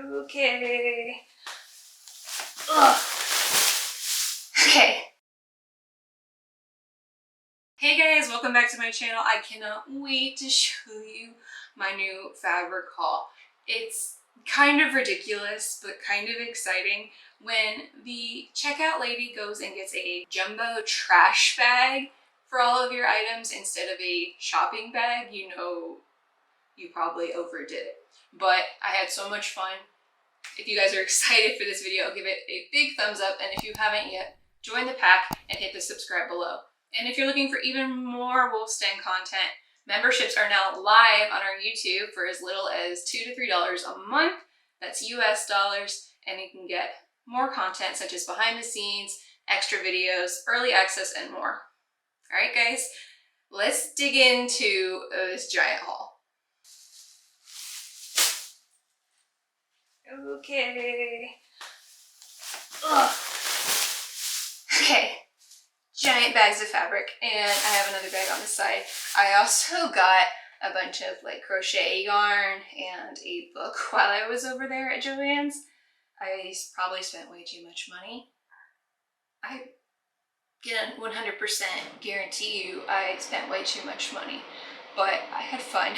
Okay. Ugh. Okay. Hey guys, welcome back to my channel. I cannot wait to show you my new fabric haul. It's kind of ridiculous, but kind of exciting when the checkout lady goes and gets a jumbo trash bag for all of your items instead of a shopping bag. You know, you probably overdid it, but I had so much fun. If you guys are excited for this video, give it a big thumbs up, and if you haven't yet, join the pack and hit the subscribe below. And if you're looking for even more Wolfsden content, memberships are now live on our YouTube for as little as $2 to $3 a month. That's US dollars, and you can get more content such as behind the scenes, extra videos, early access, and more. All right, guys, let's dig into this giant haul. Okay. Ugh. Okay. Giant bags of fabric, and I have another bag on the side. I also got a bunch of like crochet yarn and a book while I was over there at Joann's. I probably spent way too much money. I can 100% guarantee you I spent way too much money, but I had fun.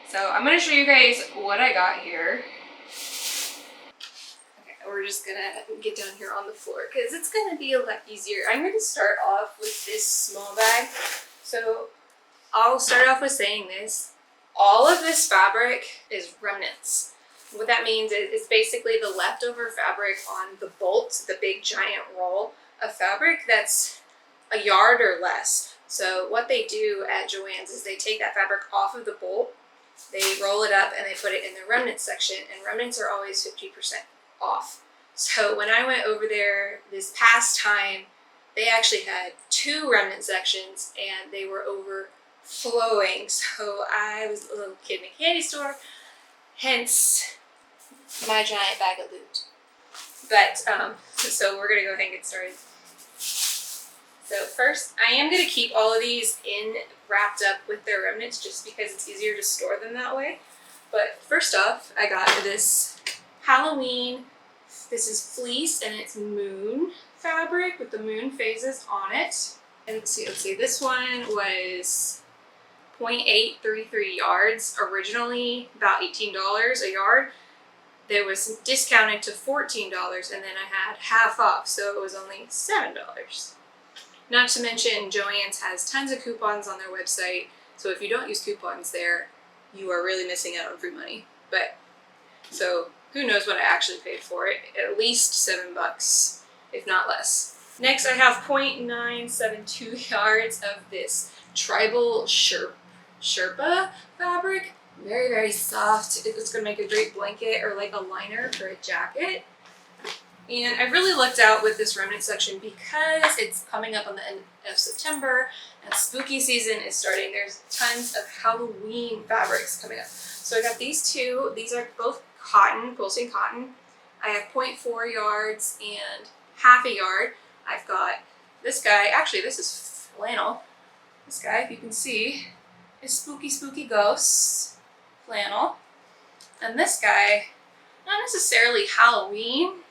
So I'm going to show you guys what I got here. We're just gonna get down here on the floor because it's gonna be a lot easier. I'm gonna start off with this small bag. So I'll start off with saying this. All of this fabric is remnants. What that means is it's basically the leftover fabric on the bolt, the big giant roll of fabric that's a yard or less. So what they do at Joann's is they take that fabric off of the bolt, they roll it up, and they put it in the remnants section, and remnants are always 50% off. So when I went over there this past time, they actually had 2 remnant sections and they were overflowing. So I was a little kid in a candy store, hence my giant bag of loot. But so we're gonna go ahead and get started. So first, I am gonna keep all of these wrapped up with their remnants just because it's easier to store them that way. But first off, I got this Halloween. This is fleece and it's moon fabric with the moon phases on it. And let's see, this one was 0.833 yards, originally about $18 a yard. That was discounted to $14, and then I had half off, so it was only $7. Not to mention, Joann's has tons of coupons on their website, so if you don't use coupons there, you are really missing out on free money. But so who knows what I actually paid for it? At least $7, if not less. Next, I have 0.972 yards of this tribal Sherpa fabric. Very, very soft. It's gonna make a great blanket or like a liner for a jacket. And I really lucked out with this remnant section because it's coming up on the end of September and spooky season is starting. There's tons of Halloween fabrics coming up. So I got these 2. These are both cotton, quilting cotton. I have 0.4 yards and half a yard. I've got this guy, actually this is flannel. This guy, if you can see, is spooky, spooky ghosts flannel. And this guy, not necessarily Halloween,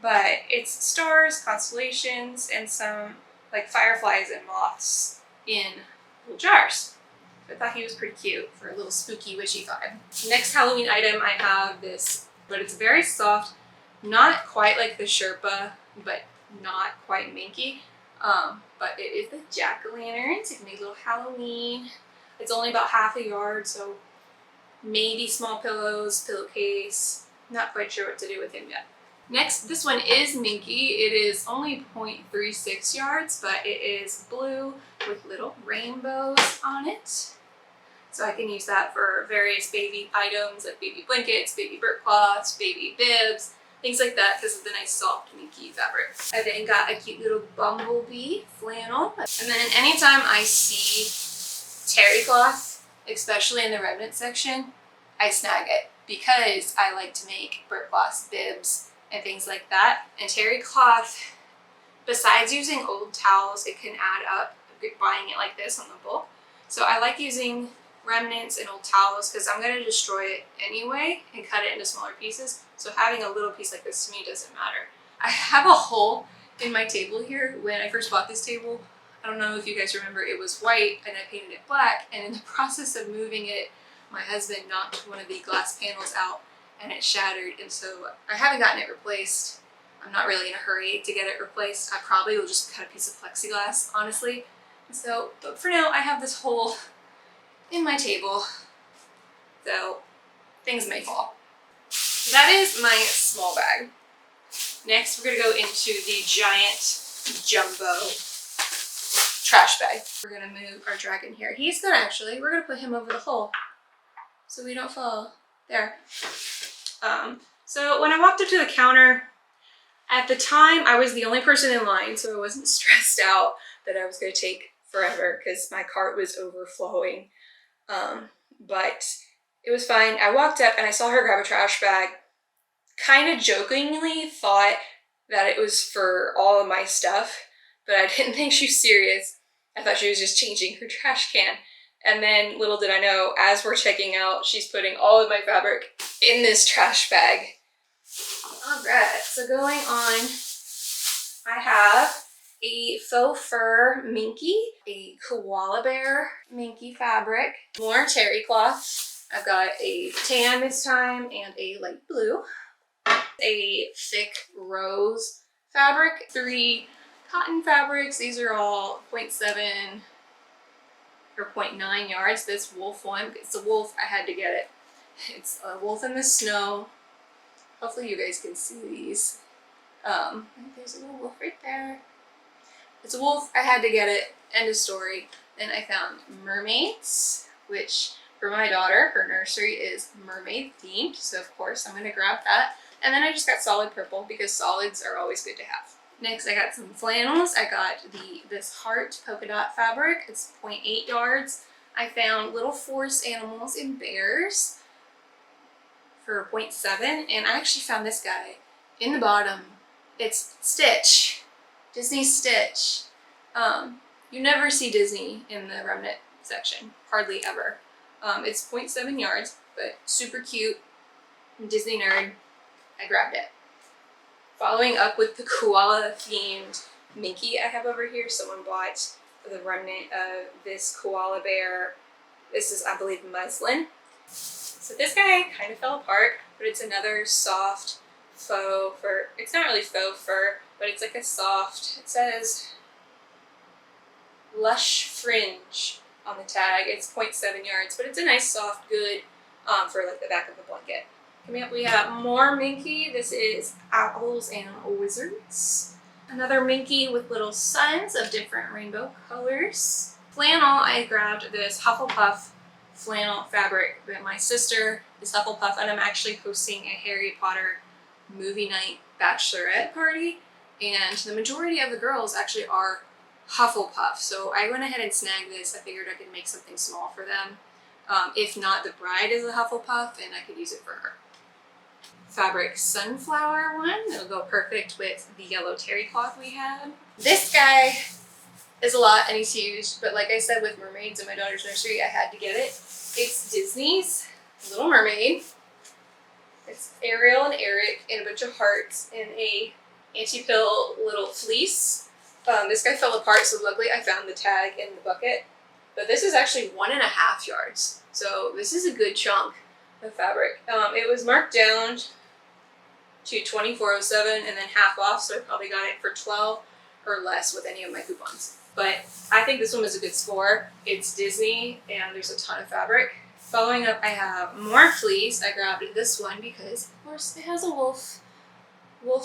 but it's stars, constellations, and some like fireflies and moths in little jars. I thought he was pretty cute for a little spooky witchy vibe. Next Halloween item, I have this, but it's very soft, not quite like the Sherpa, but not quite minky. But it is the jack-o'-lanterns. It can make a little Halloween. It's only about half a yard, so maybe small pillows, pillowcase. Not quite sure what to do with him yet. Next, this one is minky. It is only 0.36 yards, but it is blue with little rainbows on it. So I can use that for various baby items like baby blankets, baby burp cloths, baby bibs, things like that because of the nice soft minky fabric. I then got a cute little bumblebee flannel. And then anytime I see terry cloth, especially in the remnant section, I snag it because I like to make burp cloths, bibs, and things like that. And terry cloth, besides using old towels, it can add up buying it like this on the bulk. So I like using remnants and old towels because I'm going to destroy it anyway and cut it into smaller pieces. So having a little piece like this to me doesn't matter. I have a hole in my table here. When I first bought this table, I don't know if you guys remember, it was white and I painted it black, and in the process of moving it, my husband knocked one of the glass panels out and it shattered, and so I haven't gotten it replaced. I'm not really in a hurry to get it replaced. I probably will just cut a piece of plexiglass, honestly. So, but for now, I have this hole in my table, so things may fall. That is my small bag. Next, we're gonna go into the giant jumbo trash bag. We're gonna move our dragon here. We're gonna put him over the hole so we don't fall. There. So when I walked up to the counter, at the time I was the only person in line, so I wasn't stressed out that I was gonna take forever because my cart was overflowing. But it was fine. I walked up and I saw her grab a trash bag. Kind of jokingly thought that it was for all of my stuff, but I didn't think she was serious. I thought she was just changing her trash can. And then little did I know, as we're checking out, she's putting all of my fabric in this trash bag. All right, so going on, I have a faux fur minky, a koala bear minky fabric, more terry cloth. I've got a tan this time and a light blue, a thick rose fabric, 3 cotton fabrics. These are all 0.7 or 0.9 yards. This wolf one, it's a wolf, I had to get it. It's a wolf in the snow. Hopefully you guys can see these. There's a little wolf right there. It's a wolf, I had to get it, end of story. Then I found mermaids, which for my daughter, her nursery is mermaid themed, so of course I'm gonna grab that. And then I just got solid purple because solids are always good to have. Next I got some flannels. I got this heart polka dot fabric. It's 0.8 yards. I found little forest animals and bears for 0.7, and I actually found this guy in the bottom. It's Stitch, Disney Stitch. You never see Disney in the remnant section, hardly ever. It's 0.7 yards, but super cute. I'm a Disney nerd. I grabbed it. Following up with the koala themed minky I have over here, someone bought the remnant of this koala bear. This is, I believe, muslin. So this guy kind of fell apart, but it's another soft faux fur. It's not really faux fur, but it's like a soft, it says lush fringe on the tag. It's 0.7 yards, but it's a nice soft good for like the back of the blanket. Coming up, we have more minky. This is Owls and Wizards. Another minky with little suns of different rainbow colors. Flannel, I grabbed this Hufflepuff flannel fabric that my sister is Hufflepuff, and I'm actually hosting a Harry Potter movie night bachelorette party, and the majority of the girls actually are Hufflepuff. So I went ahead and snagged this. I figured I could make something small for them. If not, the bride is a Hufflepuff and I could use it for her. Fabric sunflower one. It'll go perfect with the yellow terry cloth we had. This guy is a lot and he's huge, but like I said with mermaids in my daughter's nursery, I had to get it. It's Disney's Little Mermaid. It's Ariel and Eric and a bunch of hearts in a anti-pill little fleece. This guy fell apart, so luckily I found the tag in the bucket. But this is actually 1.5 yards. So this is a good chunk of fabric. It was marked down to $24.07 and then half off, so I probably got it for $12 or less with any of my coupons. But I think this one was a good score. It's Disney and there's a ton of fabric. Following up, I have more fleece. I grabbed this one because, of course, it has a wolf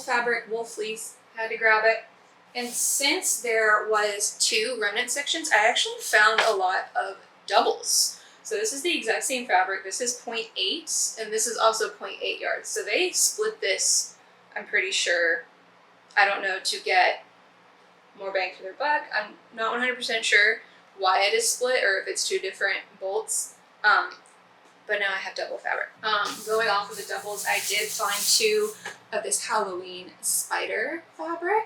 fabric, wolf fleece. Had to grab it. And since there was 2 remnant sections, I actually found a lot of doubles. So this is the exact same fabric. This is 0.8 and this is also 0.8 yards. So they split this, I'm pretty sure, I don't know, to get more bang for their buck. I'm not 100% sure why it is split or if it's 2 different bolts. But now I have double fabric. Going off of the doubles, I did find 2 of this Halloween spider fabric.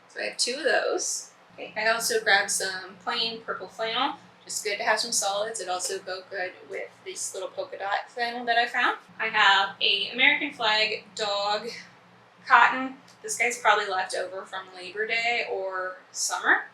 So I have 2 of those. Okay. I also grabbed some plain purple flannel It's good to have some solids. It also go good with this little polka dot thing that I found. I have a American flag dog cotton. This guy's probably left over from Labor Day or summer.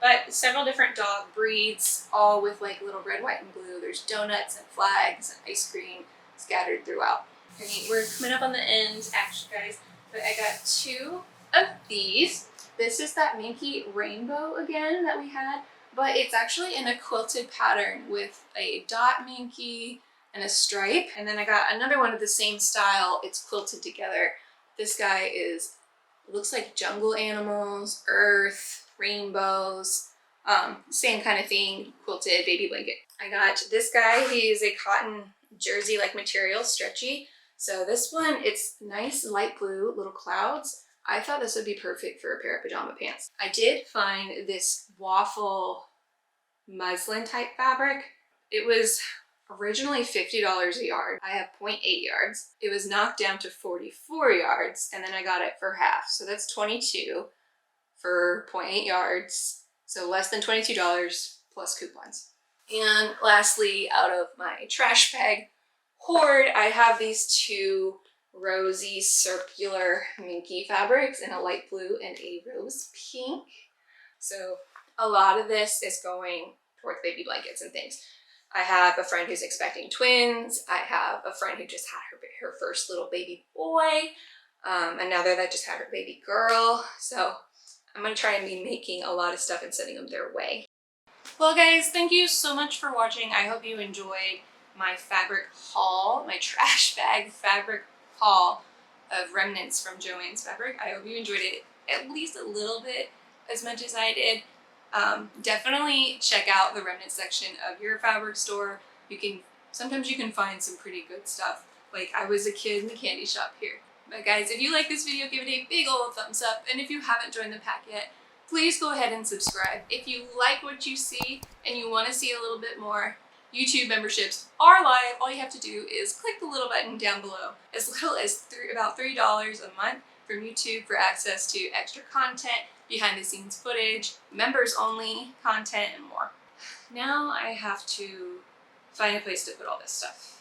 But several different dog breeds, all with like little red, white, and blue. There's donuts and flags and ice cream scattered throughout. Okay, we're coming up on the end, actually, guys. But I got 2 of these. This is that Minky rainbow again that we had, but it's actually in a quilted pattern with a dot Minky and a stripe. And then I got another one of the same style. It's quilted together. This guy looks like jungle animals, earth, rainbows, same kind of thing, quilted baby blanket. I got this guy. He is a cotton jersey-like material, stretchy. So this one, it's nice light blue, little clouds. I thought this would be perfect for a pair of pajama pants. I did find this waffle muslin type fabric. It was originally $50 a yard. I have 0.8 yards. It was knocked down to 44 yards, and then I got it for half. So that's $22 for 0.8 yards. So less than $22 plus coupons. And lastly, out of my trash bag hoard, I have these 2 rosy circular Minky fabrics in a light blue and a rose pink. So a lot of this is going towards baby blankets and things. I have a friend who's expecting twins. I have a friend who just had her first little baby boy. Another that just had her baby girl. So I'm going to try and be making a lot of stuff and sending them their way. Well guys, thank you so much for watching. I hope you enjoyed my fabric haul, my trash bag fabric haul of remnants from Joann's fabric. I hope you enjoyed it at least a little bit as much as I did. Definitely check out the remnant section of your fabric store. Sometimes you can find some pretty good stuff. Like I was a kid in the candy shop here. But guys, if you like this video, give it a big old thumbs up. And if you haven't joined the pack yet, please go ahead and subscribe. If you like what you see and you want to see a little bit more, YouTube memberships are live. All you have to do is click the little button down below. As little as about $3 a month from YouTube for access to extra content, behind the scenes footage, members only content, and more. Now I have to find a place to put all this stuff.